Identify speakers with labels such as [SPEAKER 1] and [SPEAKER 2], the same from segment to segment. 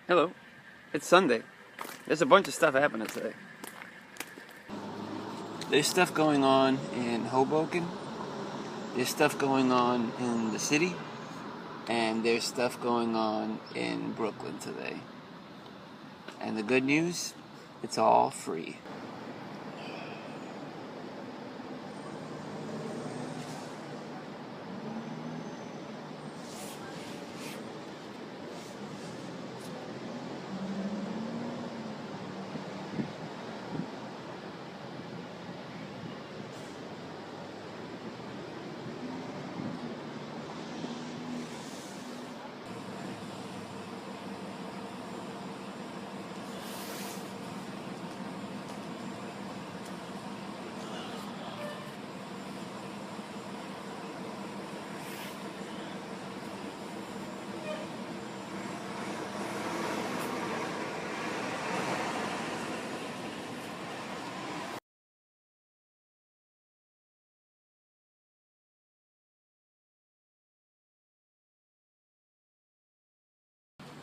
[SPEAKER 1] Hello, it's Sunday. There's a bunch of stuff happening today. There's stuff going on in Hoboken, there's stuff going on in the city, and there's stuff going on in Brooklyn today. And the good news, it's all free.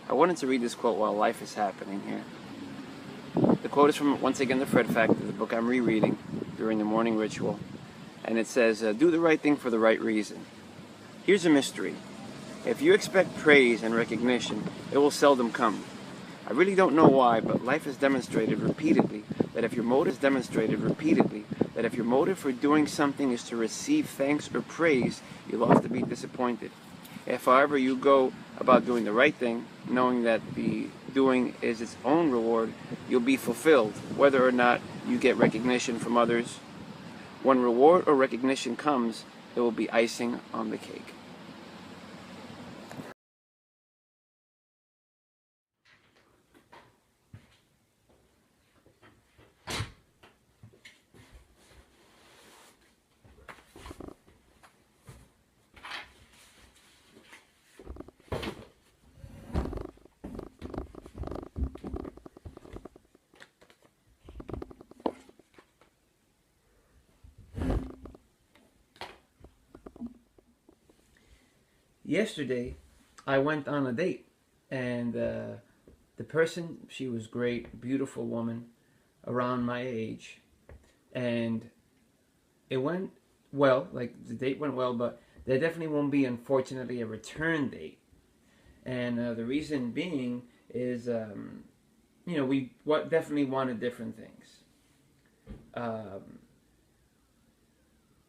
[SPEAKER 1] I wanted to read this quote while life is happening here. The quote is from, once again, The Fred Factor, the book I'm rereading during the morning ritual. And it says, do the right thing for the right reason. Here's a mystery. If you expect praise and recognition, it will seldom come. I really don't know why, but life has demonstrated repeatedly that if your motive for doing something is to receive thanks or praise, you'll often be disappointed. If, however, you go about doing the right thing, knowing that the doing is its own reward, you'll be fulfilled, whether or not you get recognition from others. When reward or recognition comes, it will be icing on the cake. Yesterday, I went on a date, and the person, she was great, beautiful woman, around my age, and it went well, like the date went well, but there definitely won't be, unfortunately, a return date. And the reason being is, we definitely wanted different things.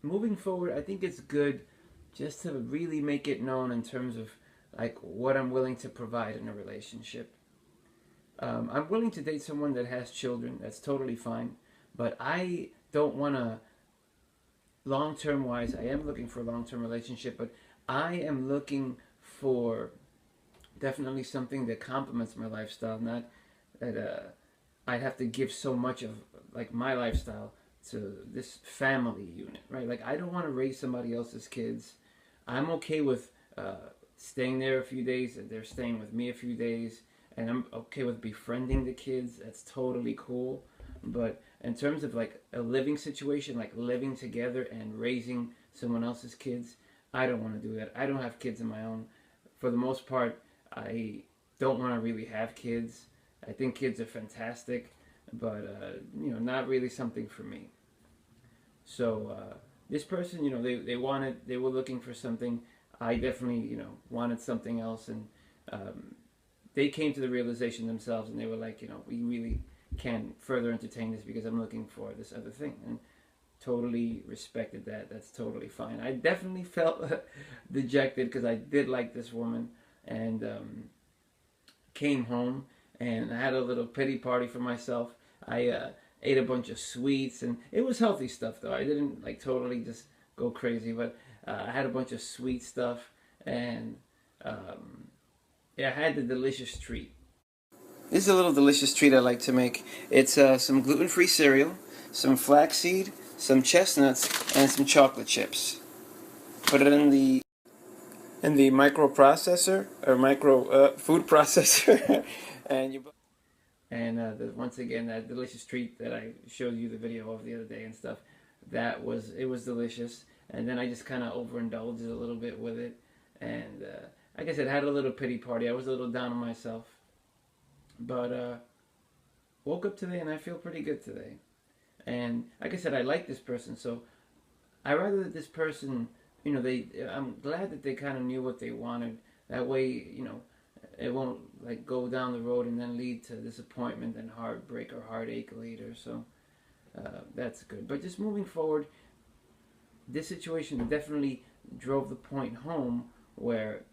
[SPEAKER 1] Moving forward, I think it's good just to really make it known in terms of like what I'm willing to provide in a relationship. I'm willing to date someone that has children. That's totally fine. But I don't want to, long-term wise, I am looking for a long-term relationship, but I am looking for definitely something that complements my lifestyle, not that I have to give so much of like my lifestyle to this family unit, right? Like I don't want to raise somebody else's kids. I'm okay with staying there a few days, and they're staying with me a few days, and I'm okay with befriending the kids. That's totally cool. But in terms of like a living situation, like living together and raising someone else's kids, I don't want to do that. I don't have kids of my own. For the most part, I don't want to really have kids. I think kids are fantastic, but not really something for me. So this person, they were looking for something. I definitely, wanted something else, and they came to the realization themselves, and they were like, we really can't further entertain this because I'm looking for this other thing, and totally respected that. That's totally fine. I definitely felt dejected because I did like this woman, and came home and I had a little pity party for myself. I ate a bunch of sweets, and it was healthy stuff though. I didn't like totally just go crazy, but I had a bunch of sweet stuff, and yeah, I had the delicious treat. This is a little delicious treat I like to make. It's some gluten-free cereal, some flaxseed, some chestnuts, and some chocolate chips. Put it in the microprocessor or micro food processor, and you. And once again, that delicious treat that I showed you the video of the other day and stuff, it was delicious. And then I just kind of overindulged a little bit with it, and like I said, had a little pity party. I was a little down on myself. But woke up today and I feel pretty good today. And like I said, I like this person, so I rather that this person, I'm glad that they kind of knew what they wanted. That way, it won't like go down the road and then lead to disappointment and heartbreak or heartache later. So that's good. But just moving forward, this situation definitely drove the point home where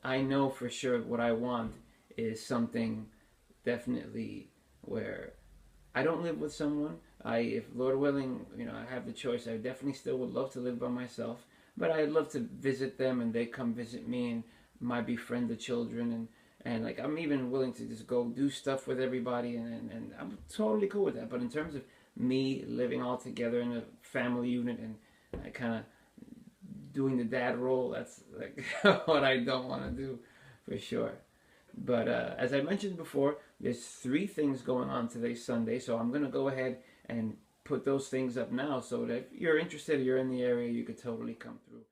[SPEAKER 1] I know for sure what I want is something definitely where I don't live with someone. If Lord willing, I have the choice, I definitely still would love to live by myself. But I'd love to visit them and they come visit me and might befriend the children and like I'm even willing to just go do stuff with everybody and I'm totally cool with that. But in terms of me living all together in a family unit and I kind of doing the dad role, that's like what I don't want to do for sure. But as I mentioned before, there's 3 things going on today, Sunday, so I'm going to go ahead and put those things up now so that if you're interested, you're in the area, you could totally come through.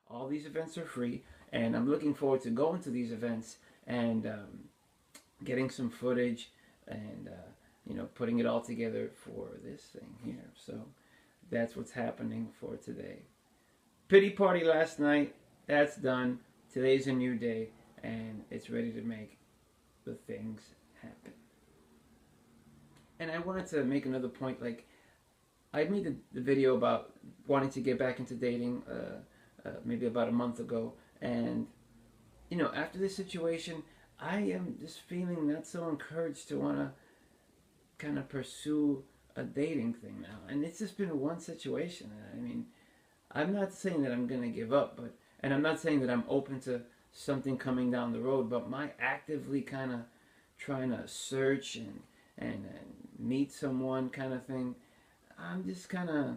[SPEAKER 1] All these events are free, and I'm looking forward to going to these events and getting some footage and putting it all together for this thing here. So that's what's happening for today. Pity party last night, that's done. Today's a new day, and it's ready to make the things happen. And I wanted to make another point. Like, I made the video about wanting to get back into dating maybe about a month ago, and after this situation, I am just feeling not so encouraged to want to kind of pursue a dating thing now. And it's just been one situation. I mean, I'm not saying that I'm going to give up, and I'm not saying that I'm open to something coming down the road, but my actively kind of trying to search and meet someone kind of thing, I'm just kind of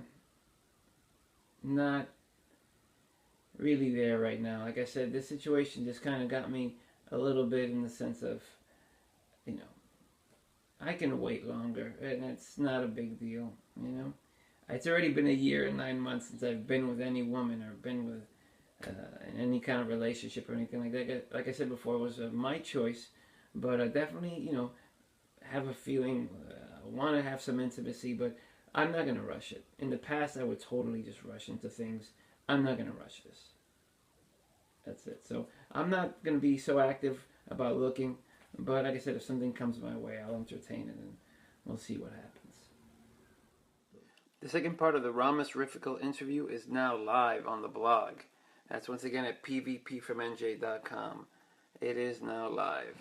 [SPEAKER 1] not really there right now. Like I said, this situation just kind of got me a little bit in the sense of, I can wait longer, and it's not a big deal, It's already been a year and 9 months since I've been with any woman or been with in any kind of relationship or anything like that. Like I said before, it was my choice, but I definitely, have a feeling, I want to have some intimacy, but I'm not going to rush it. In the past, I would totally just rush into things. I'm not going to rush this. That's it. So I'm not going to be so active about looking, but like I said, if something comes my way, I'll entertain it and we'll see what happens. The second part of the Ramos Rifical interview is now live on the blog. That's once again at pvpfromnj.com. It is now live.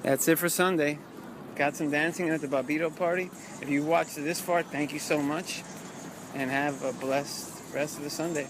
[SPEAKER 1] That's it for Sunday. Got some dancing at the Barbito party. If you watched this far, thank you so much. And have a blessed rest of the Sunday.